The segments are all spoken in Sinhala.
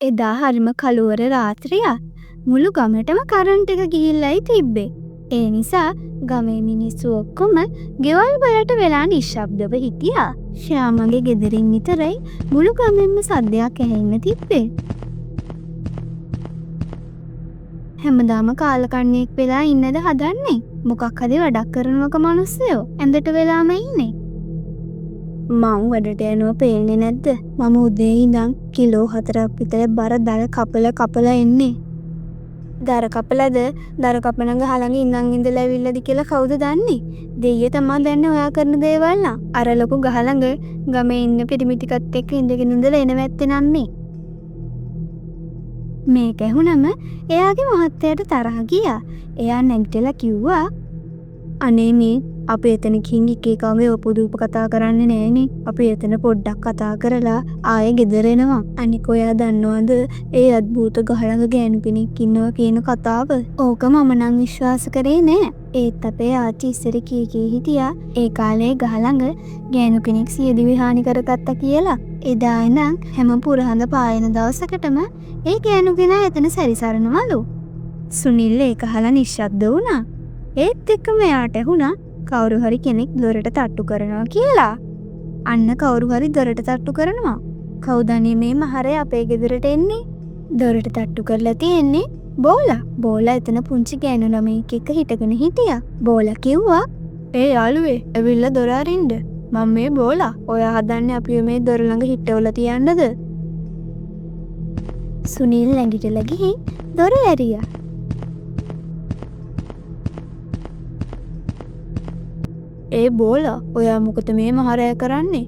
එදා හරිම කළුවර රාත්‍රියක්. මුළු ගමටම කරන්ට් එක ගිහිල්ලයි තිබ්බේ. ඒ නිසා ගමේ මිනිස්සු ඔක්කොම ගෙවල් වලට වෙලා නිශ්ශබ්දව හිටියා. ශ්‍යාමගේ ගෙදරින් විතරයි මුළු ගමෙන්ම සද්දයක් ඇහෙන්න තිබ්බේ. හැමදාම කාලකන්ණියෙක් වෙලා ඉන්නද හදන්නේ? මොකක් හරි වැඩක් කරනවක මිනිස්සුયો ඇඳට වෙලාම ඉන්නේ. මං වැඩට යනවා පේන්නේ නැද්ද? මම උදේ ඉඳන් කිලෝ 4ක් විතර බර දර කපලා එන්නේ. දර කපලාද? දර කපන ගහ ළඟ ඉඳන් ඉඳලා ඇවිල්ලාද කියලා කවුද දන්නේ? දෙයිය තමයි දන්නේ ඔයා කරන දේවල් නම්. අර ලොකු ගහ ළඟ ගමේ ඉන්න පිරිමි ටිකත් එක්ක ඉඳගෙන ඉඳලා එන වැත්තේ නන්නේ. මේක ඇහුනම එයාගේ මහත්තයාට තරහ ගියා. එයා නැගිටලා කිව්වා අනේ මේ අපි එතන කිංගි කේකාගේ ඔපුදුප කතා කරන්නේ නෑනේ. අපි එතන පොඩ්ඩක් කතා කරලා ආයෙ ගෙදර එනවා. අනික ඔයා දන්නවද ඒ අද්භූත ගහ ළඟ ගෑනු කෙනෙක් ඉන්නවා කියන කතාව? ඕක මම නම් විශ්වාස කරේ නෑ. ඒත් අපේ ආච්චි ඉස්සර කී හිටියා ඒ කාලේ ගහ ළඟ ගෑනු කෙනෙක් සියදිවි හානි කරගත්තා කියලා. එදා ඉඳන් හැම පුරහඳ පායන දවසකටම ඒ ගෑනු කෙනා එතන සැරිසරනවලු. සුනිල් ඒක අහලා නිශ්ශබ්ද වුණා. ඒත් එක්කම එයාට ඇහුණා කවුරු හරි කෙනෙක් දොරට තට්ටු කරනවා කියලා. අන්න කවුරු හරි දොරට තට්ටු කරනවා. කවුද මේ මහරේ අපේ ගෙදරට එන්නේ? දොරට තට්ටු කරලා තියෙන්නේ බෝලා. බෝලා එතන පුංචි ගෑනු ළමෙක් එක්ක හිටගෙන හිටියා. බෝලා කිව්වා "ඒ යාළුවේ, ඇවිල්ලා දොර අරින්න. මම මේ බෝලා. ඔයා හදන්නේ අපි මේ දොර ළඟ හිටවලා තියන්නද?" සුනිල් ළඟිටලා ගිහින් දොර ඇරියා. "ඒ බෝලා, ඔයා මොකද මේ මහරෑ කරන්නේ?"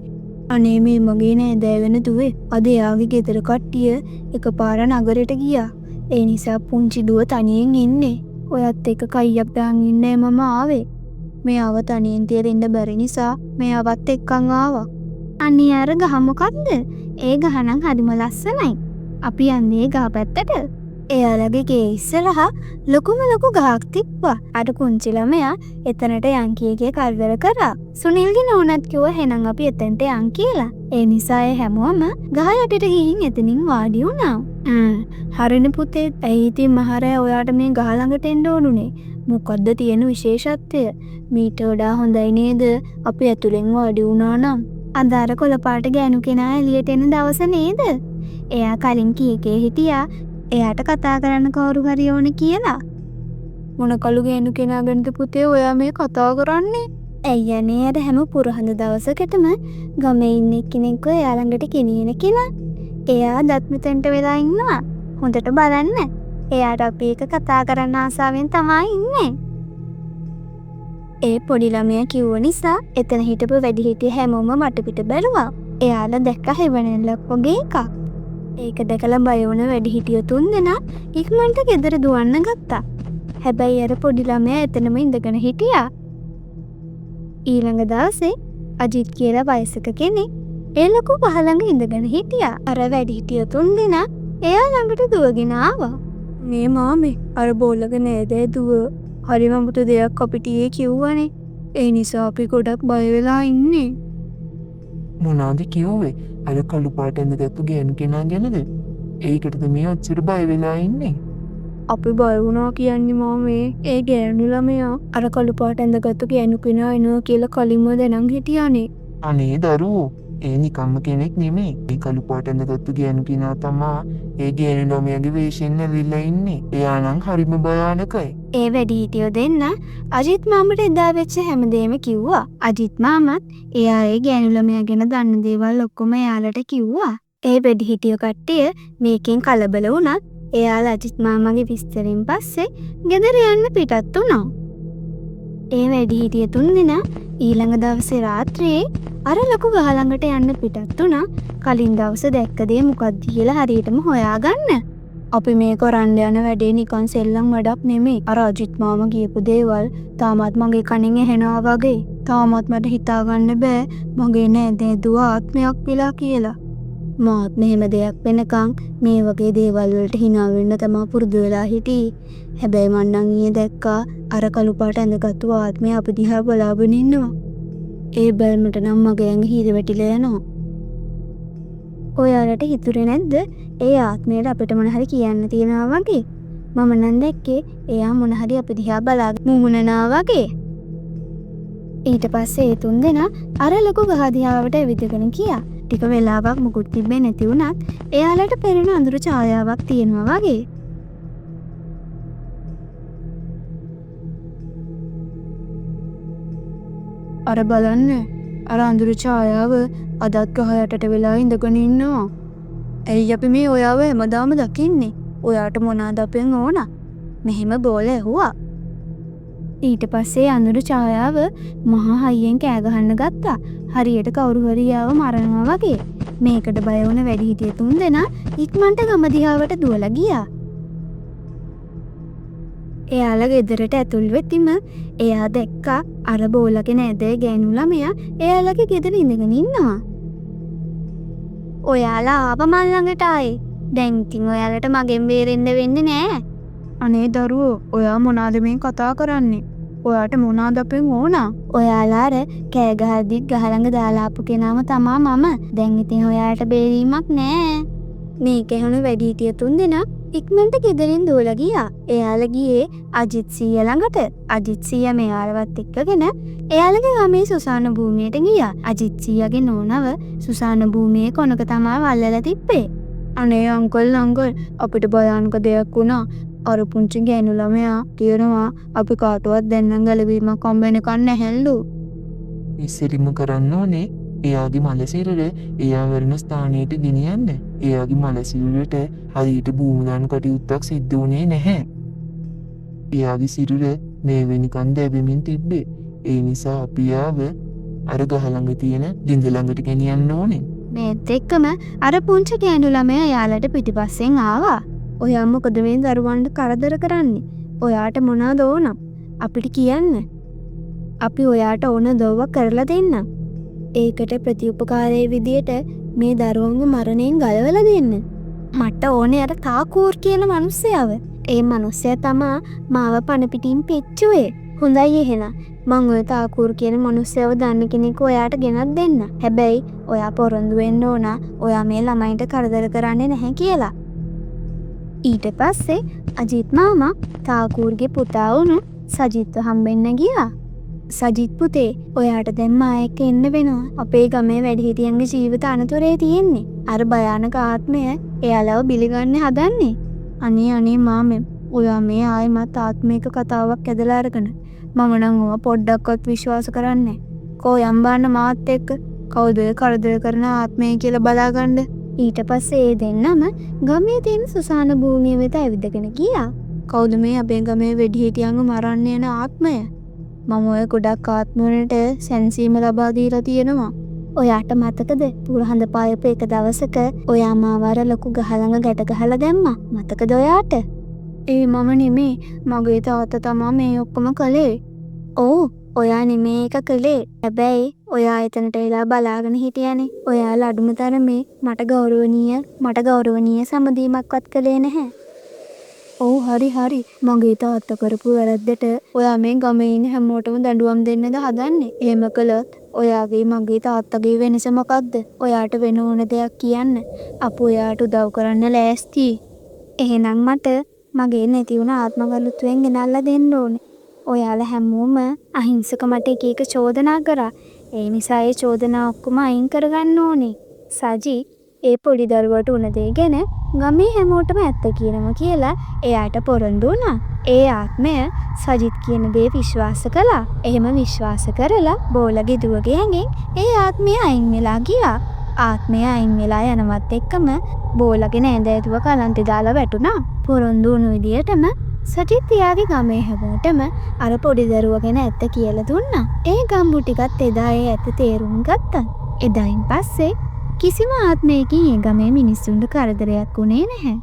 "අනේ මේ මගේ නෑදෑ වෙන දුවේ. අද එයාගේ ගෙදර කට්ටිය එකපාර නගරෙට ගියා. ඒ නිසා පුංචි දුව තනියෙන් ඉන්නේ. ඔයත් එක්ක කයියක් දාන් ඉන්නේ මම ආවේ. මෙයාව තනියෙන් තියලා ඉන්න බැරි නිසා මෙයාවත් එක්කන් ආවා." "අනේ අර ගහ මොකද්ද?" "ඒ ගහ නම් හරිම ලස්සනයි. අපි යන්නේ ගහ පැත්තට." එයාලගේ ගේ ඉස්සරහා ලොකුම ලොකු ගහක් තිබ්බා. අර කුංචි ළමයා එතනට යන් කීගේ කරදර කරා. සුනිල්ගේ නෝනත් කිව්වා එහෙනම් අපි එතනට යන් කියලා. ඒ නිසා ඒ හැමෝම ගහ යටට ගිහින් එතනින් වාඩි වුණා. හරිනේ පුතේ. ඇයි ඉතින් මහරෑ ඔයාට මේ ගහ ළඟට එන්න ඕනුනේ? මොකද්ද තියෙන විශේෂත්වය? මීට වඩා හොඳයි නේද අපි ඇතුලෙන් වාඩි වුණා නම්? අද අර කොළපාට ගෑනු කෙනා එළියට එන දවස නේද? එයා කලින් කීකේ හිටියා එයාට කතා කරන්න කවුරු හරි ඕනේ කියලා. "මොන කළු ගෑනු කෙනා ගැනද පුතේ ඔයා මේ කතා කරන්නේ?" "ඇයි අනේ අර හැම පුරහඳ දවසකටම ගමේ ඉන්න කෙනෙක්ව එයා ළඟට ගෙනියන කෙනා. එයා දත් මෙතෙන්ට වෙලා ඉන්නවා. හොඳට බලන්න. එයාට අපි එක කතා කරන්න ආසාවෙන් තමයි ඉන්නේ." ඒ පොඩි ළමයා කිව්ව නිසා එතන හිටපු වැඩිහිටිය හැමෝම වටපිට බැලුවා. එයාලා දැක්ක හෙවණැල්ලක් වගේ එකක්. ඒක දැකලා බය වුණ වැඩිහිටියෝ තුන්දෙනා ඉක්මනට ගෙදර දුවන්න ගත්තා. හැබැයි අර පොඩි ළමයා එතනම ඉඳගෙන හිටියා. ඊළඟ දවසේ අජිත් කියලා වයසක කෙනෙක් ඒ ලොකු පහ ළඟ ඉඳගෙන හිටියා. අර වැඩිහිටියෝ තුන්දෙනා එයා ළඟට දුවගෙන ආවා. "මේ මාමේ, අර බෝලගේ නේද දුව? හරිම අමුතු දෙයක් අපිට ඊයේ කිව්වනේ. ඒ නිසා අපි ගොඩක් බය වෙලා ඉන්නේ." "මොනවද කිව්වේ? අර කළු පාට ඇඳගත්තු ගෑනු කෙනා ගැනද? ඒකටද මේ අච්චර බය වෙලා ඉන්නේ?" "අපි බය වුණා කියන්නේ මාමේ. ඒ ගෑනු ළමයා අර කළු පාට ඇඳගත්තු ගෑනු කෙනා එනවා කියලා කලින්ම දැනන් හිටියානේ." "අනේ දරුවෝ, ඒ නිකම්ම කෙනෙක් නෙමෙයි. ඒ කළු පාට ඇඳගත්තු ගෑනු කෙනා තමා ඒ ගෑනු ළමයාගේ වේශයෙන් ඇවිල්ලා ඉන්නේ. එයා නම් හරිම භයානකයි." ඒ වැඩිහිටියෝ දෙන්න අජිත් මාමට එදා වෙච්ච හැමදේම කිව්වා. අජිත් මාමත් එයා ඒ ගෑනු ළමයා ගැන දන්න දේවල් ඔක්කොම එයාලට කිව්වා. ඒ වැඩිහිටියෝ කට්ටිය මේකෙන් කලබල වුණත් එයාලා අජිත් මාමගේ විස්තරෙන් පස්සේ ගෙදර යන්න පිටත් වුණා. ඒ වැඩිහිටිය තුන්දෙනා ඊළඟ දවසේ රාත්‍රියේ අර ලොකු ගහ ළඟට යන්න පිටත් වුණා. කලින් දවසේ දැක්ක දේ මොකක්ද කියලා හරියටම හොයාගන්න. "අපි මේ කරන්න යන වැඩේ නිකන් සෙල්ලම් වැඩක් නෙමෙයි. අර අජිත් මාමා කියපු දේවල් තාමත් මගේ කනින් ඇහෙනවා වගේ. තාමත් මට හිතාගන්න බෑ මගේ නෑදෑ දුව ආත්මයක් වෙලා කියලා. මාත් මෙහෙම දෙයක් වෙනකන් මේ වගේ දේවල් වලට hina වෙන්න තමයි පුරුදු වෙලා හිටියේ. හැබැයි මං නම් ඊයේ දැක්කා අර කළු පාට ඇඳගත්තු ආත්මය අප දිහා බලාගෙන ඉන්නවා. ඒ බැල්මට නම් මගේ ඇඟ හිර වැටිලා යනවා." ඔයාලට හිතුනේ නැද්ද ඒ ආත්මයට අපිට මොන හරි කියන්න තියෙනවා වගේ? මම නම් දැක්කේ එයා මොන හරි අපි දිහා බලාගෙන මුමුණනවා වගේ. ඊට පස්සේ ඒ තුන්දෙනා අර ලොකු ගහ දිහාවට ඇවිදගෙන ගියා. ටික වෙලාවක් මුකුත් තිබ්බේ නැති වුණත් එයාලට පෙනෙන අඳුරු ඡායාවක් තියෙනවා වගේ. අර බලන්න අර අඳුරු ඡායාව අදත් ගහ යටට වෙලා ඉඳගෙන ඉන්නවා. ඇයි අපි මේ ඔයාව හැමදාම දකින්නේ? ඔයාට මොනවාද අපෙන් ඕන? මෙහෙම බෝල ඇහුවා. ඊට පස්සේ අඳුරු ඡායාව මහා හයියෙන් කෑ ගහන්න ගත්තා. හරියට කවුරු හරි යාව මරනවා වගේ. මේකට බය වුණ වැඩිහිටිය තුන්දෙනා ඉක්මනට ගම දිහාවට දුවලා ගියා. එයාලා ගෙදරට ඇතුල් වෙතිම එයා දැක්කා අර බෝලගේ නෑදෑ ගෑනු ළමයා එයාලගේ ගෙදර ඉඳගෙන ඉන්නවා. ඔයාලා ආව මන් ළඟට ආයේ. දැන් ඉතින් ඔයාලට මගෙන් බේරෙන්න වෙන්නේ නෑ. අනේ දරුවෝ ඔයා මොනවාද මේ කතා කරන්නේ? ඔයාට මොනවාද අපෙන් ඕන? ඔයාලා අර කෑ ගහද්දිත් ගහ ළඟ දාලා ආපු කෙනාම තමා මම. දැන් ඉතින් ඔයාලට බේරීමක් නෑ. මේක ඇහුණු වැඩිහිටිය තුන්දෙනා ඉක්මනට ගෙදරින් දුවලා ගියා. එයාලා ගියේ අජිත් සීයා ළඟට. අජිත් සීයා මෙයාලවත් එක්කගෙන එයාලගේ ගමේ සුසාන භූමියට ගියා. අජිත් සීයාගේ නෝනව සුසාන භූමියේ කොනක තමයි වල්ලලා තිබ්බේ. අනේ අංකල් අපිට භයානක දෙයක් වුණා. අර පුංචි ගෑනු ළමයා කියනවා අපි කාටවත් දැන්නම් ගැලවීමක් හම්බ වෙනකන් නැහැලු. ඉස්සෙල්ලිම කරන්න ඕනේ එයාගේ මල සිරුර එයා වරන ස්ථානයට ගෙනියන්න. එයාගේ මල සිරුරට හරියට බූමු දාන කටයුත්තක් සිද්ධ වුණේ නැහැ. එයාගේ සිරුර මේ වෙනිකන් දැවෙමින් තිබ්බේ. ඒ නිසා අපි යාව අර ගහ ළඟ තියෙන ළිඳ ළඟට ගෙනියන්න ඕනේ. මේත් එක්කම අර පුංචි ගෑනු ළමයා යාලට පිටිපස්සෙන් ආවා. ඔයා මොකද මේ දරුවන්ට කරදර කරන්නේ? ඔයාට මොනවද ඕන? අපිට කියන්න. අපි ඔයාට ඕන දෝව කරලා දෙන්නම්. ඒකට ප්‍රතිඋපකාරයේ විදියට මේ දරුවන්ව මරණයෙන් ගලවලා දෙන්න. මට ඕනේ අර තාකූර් කියන මිනිස්සයව. ඒ මිනිස්සයා තමා මාව පණ පිටින් පෙච්චුවේ. හොඳයි එහෙනම්. මං ඔය තාකූර් කියන මිනිස්සයව දන්න කෙනෙක් ඔයාට ගෙනත් දෙන්න. හැබැයි ඔයා පොරොන්දු වෙන්න ඕන ඔයා මේ ළමයින්ට කරදර කරන්නේ නැහැ කියලා. ඊට පස්සේ අජිත් මාමා තාකූර්ගේ පුතා වුණු සජිත්ව හම්බෙන්න ගියා. සජිත් පුතේ ඔයාට දැන් මා එක්ක එන්න වෙනවා. අපේ ගමේ වැඩිහිටියන්ගේ ජීවිත අනතුරේ තියෙන්නේ. අර භයානක ආත්මය එයාලව බිලිගන්න හදන්නේ. අනේ මාමේ ඔයා මේ ආයෙමත් ආත්මික කතාවක් ඇදලා අරගෙන මම නම් ඔය පොඩ්ඩක්වත් විශ්වාස කරන්නේ. කෝ යම්බාන්න මාත් එක්ක කවුද කරදර කරන ආත්මය කියලා බලාගන්න. ඊට පස්සේ ඒ දෙන්නම ගමේ තියෙන සුසාන භූමිය වෙත ඇවිදගෙන ගියා. කවුද මේ අපේ ගමේ වෙඩිහිටියන්ව මරන්න යන ආත්මය? මම ඔය ගොඩක් ආත්මවලට සැනසීම ලබා දීලා තියෙනවා. ඔයාට මතකද පුරහඳ පායපු එක දවසක ඔයා මාව අර ලොකු ගහ ළඟ ගැට ගහලා දැම්මා. මතකද ඔයාට? ඒ මම නෙමේ. මගේ තාත්තා තමයි මේ ඔක්කොම කළේ. ඔව් ඔයා නෙමේ ඒක කළේ. හැබැයි ඔයා එතනට වෙලා බලාගෙන හිටියනේ. ඔයාලා අඩුම තරමේ මට ගෞරවනීය සමදීමක්වත් කළේ නැහැ. ඔව් හරි. මගේ තාත්තා කරපු වැරද්දට ඔයා මේ ගමේ ඉන්න හැමෝටම දඬුවම් දෙන්නද හදන්නේ? එහෙම කළොත් ඔයාගේ මගේ තාත්තගේ වෙනස මොකක්ද? ඔයාට වෙන ඕන දෙයක් කියන්න. අපු ඔයාට උදව් කරන්න ලෑස්තියි. එහෙනම් මට මගේ නැති වුණ ආත්මගරුත්වයෙන් ගෙනල්ලා දෙන්න ඕනේ. ඔයාලා හැමෝම අහිංසක මට එක චෝදනා කරා. ඒ නිසා ඒ චෝදනා ඔක්කොම අයින් කරගන්න ඕනේ. සජි ඒ පොඩි දරුවට උන දේ ගැන ගමේ හැමෝටම ඇත්ත කියනවා කියලා එයාට පොරොන්දු වුණා. ඒ ආත්මය සජිත් කියන දේ විශ්වාස කළා. එහෙම විශ්වාස කරලා බෝලගේ දුවගේ ඇඟෙන් ඒ ආත්මය අයින් වෙලා ගියා. ආත්මය අයින් වෙලා යනවත් එක්කම බෝලගේ නෑදෑයතුව කලන්තේ දාලා වැටුණා. පොරොන්දු වුණු විදියටම සජිත් එයාගේ ගමේ හැමෝටම අර පොඩි දරුවා ගැන ඇත්ත කියලා දුන්නා. ඒ ගම්මු ටිකත් එදා ඒ ඇත්ත තේරුම් ගත්තා. එදායින් පස්සේ කිසිම ආත්මයකින් ඒ ගමේ මිනිස්සුන්ට කරදරයක් වුණේ නැහැ.